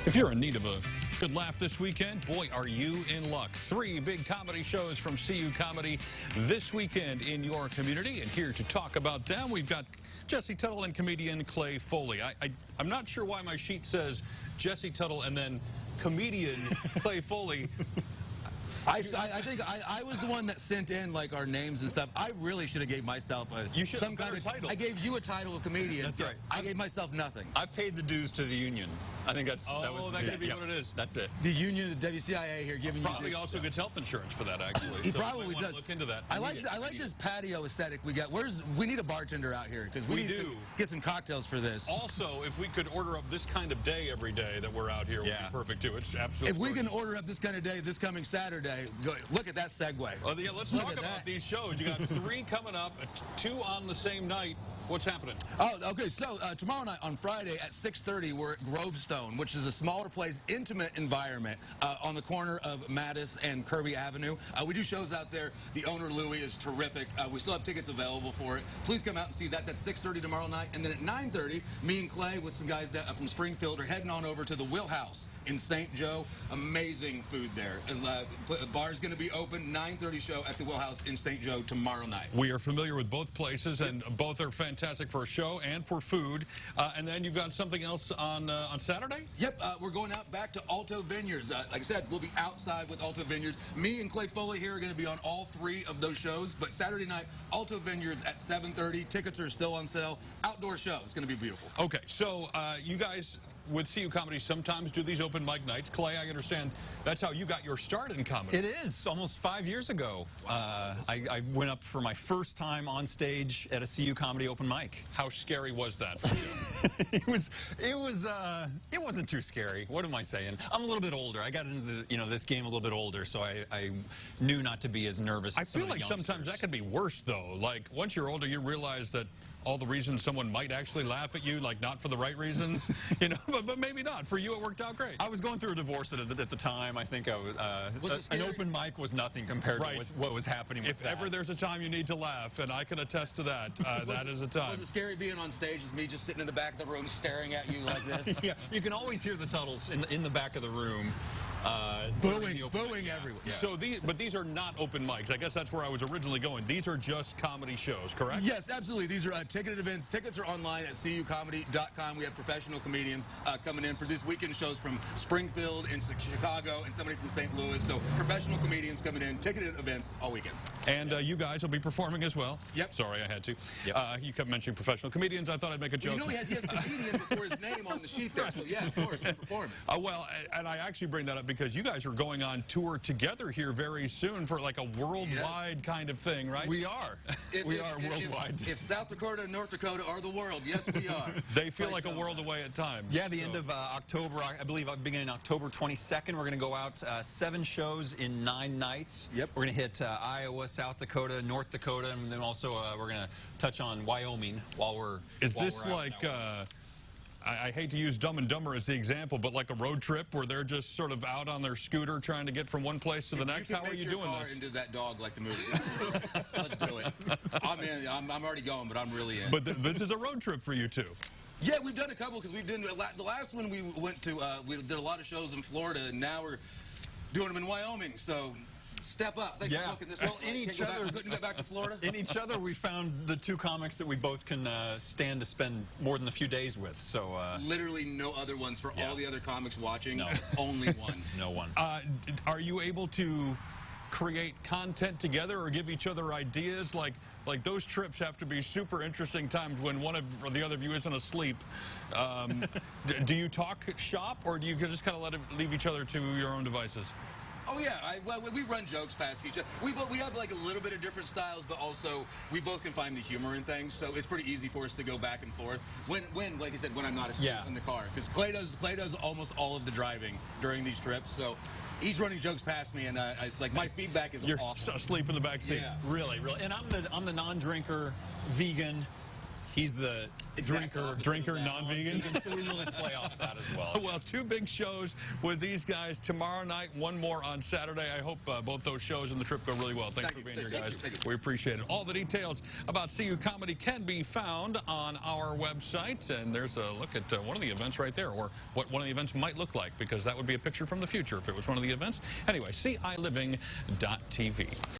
If you're in need of a good laugh this weekend, boy, are you in luck. 3 big comedy shows from CU Comedy this weekend in your community. And here to talk about them, we've got Jesse Tuttle and comedian Clay Foley. I'm not sure why my sheet says Jesse Tuttle and then comedian Clay Foley. I think I was the one that sent in like our names and stuff. I really should have gave myself some kind of title. I gave you a title of comedian. That's right. I gave myself nothing. I've paid the dues to the union. I think that could be what it is. That's it. The union, the WCIA here giving Probably you also gets health insurance for that, actually. He so probably does. Look into that. I like this patio aesthetic we got. We need a bartender out here because we need to get some cocktails for this. Also, if we could order up this kind of day every day that we're out here, would be perfect too. It's absolutely. If we can order up this kind of day this coming Saturday, look at that segue. Oh, yeah, let's talk about these shows. You got 3 coming up, 2 on the same night. What's happening? Oh, okay. So tomorrow night on Friday at 6:30, we're at Grovestone, which is a smaller place, intimate environment on the corner of Mattis and Kirby Avenue. We do shows out there. The owner, Louie, is terrific. We still have tickets available for it. Please come out and see that. That's 6:30 tomorrow night. And then at 9:30, me and Clay with some guys from Springfield are heading on over to the Wheelhouse in St. Joe. Amazing food there. The bar's going to be open. 9:30 show at the Wheelhouse in St. Joe tomorrow night. We are familiar with both places, and both are fantastic for a show and for food. And then you've got something else on Saturday? Yep, we're going out back to Alto Vineyards. Like I said, we'll be outside with Alto Vineyards. Me and Clay Foley here are going to be on all 3 of those shows. But Saturday night, Alto Vineyards at 7:30. Tickets are still on sale. Outdoor show. It's going to be beautiful. Okay, so you guys with CU Comedy sometimes do these open mic nights. Clay, I understand that's how you got your start in comedy. It is. Almost 5 years ago, I went up for my first time on stage at a CU Comedy open mic. How scary was that for you? it wasn't too scary. What am I saying? I'm a little bit older. I got into this game a little bit older, so I knew not to be as nervous. I feel like sometimes that could be worse though. Like once you're older, you realize that all the reasons someone might actually laugh at you, like not for the right reasons, but maybe not. For you, it worked out great. I was going through a divorce at the time. I think I was an open mic was nothing compared to what was happening with If ever there's a time you need to laugh, and I can attest to that, that is a time. Was it scary being on stage with me just sitting in the back of the room staring at you like this? Yeah, you can always hear the Tuttles in the back of the room. Booing everywhere. Yeah. So these are not open mics. I guess that's where I was originally going. These are just comedy shows, correct? Yes, absolutely. These are ticketed events. Tickets are online at cucomedy.com. We have professional comedians coming in for these weekend shows from Springfield into Chicago and somebody from St. Louis. So professional comedians coming in, ticketed events all weekend. And you guys will be performing as well. Yep. Sorry, I had to. Yep. You kept mentioning professional comedians. I thought I'd make a joke. Well, he has comedian before his name on the sheet there. So yeah, of course, he's performing. Well, and I actually bring that up because you guys are going on tour together here very soon for like a worldwide kind of thing, right? We are. We are worldwide. If South Dakota and North Dakota are the world, yes, we are. They feel like a world away at times. Yeah, the end of October, I believe beginning October 22nd, we're going to go out 7 shows in 9 nights. Yep. We're going to hit Iowa, South Dakota, North Dakota, and then also we're going to touch on Wyoming while we're Is this like... I hate to use Dumb and Dumber as the example, but like a road trip where they're just sort of out on their scooter trying to get from one place to the next. How are you doing this? Into that dog like the movie. Let's do it. I'm in. I'm already going, but I'm really in. But this is a road trip for you too. Yeah, we've done a couple because we've done the last one we went to. We did a lot of shows in Florida, and now we're doing them in Wyoming. So. Step up. Thanks for booking this. Well, in each other, couldn't get back to Florida. In each other, we found the 2 comics that we both can stand to spend more than a few days with. So literally no other ones for all the other comics watching. No. Only one. No one. Are you able to create content together or give each other ideas? Like those trips have to be super interesting times when one of the other of you isn't asleep. Do you talk shop, or do you just kind of leave each other to your own devices? Oh yeah, well, we run jokes past each other. We have like a little bit of different styles, but also we both can find the humor in things, so it's pretty easy for us to go back and forth. When like I said, when I'm not asleep in the car, because Clay does almost all of the driving during these trips, so he's running jokes past me, and it's like my feedback is awful. You're asleep in the back seat. Yeah, really. And I'm the non-drinker, vegan. He's the Drinker, non-vegan. So we really play off that as well. Well, two big shows with these guys tomorrow night, one more on Saturday. I hope both those shows and the trip go really well. Thanks for being here, guys. We appreciate it. All the details about CU Comedy can be found on our website, and there's a look at one of the events right there, or what one of the events might look like, because that would be a picture from the future if it was one of the events. Anyway, CILiving.tv.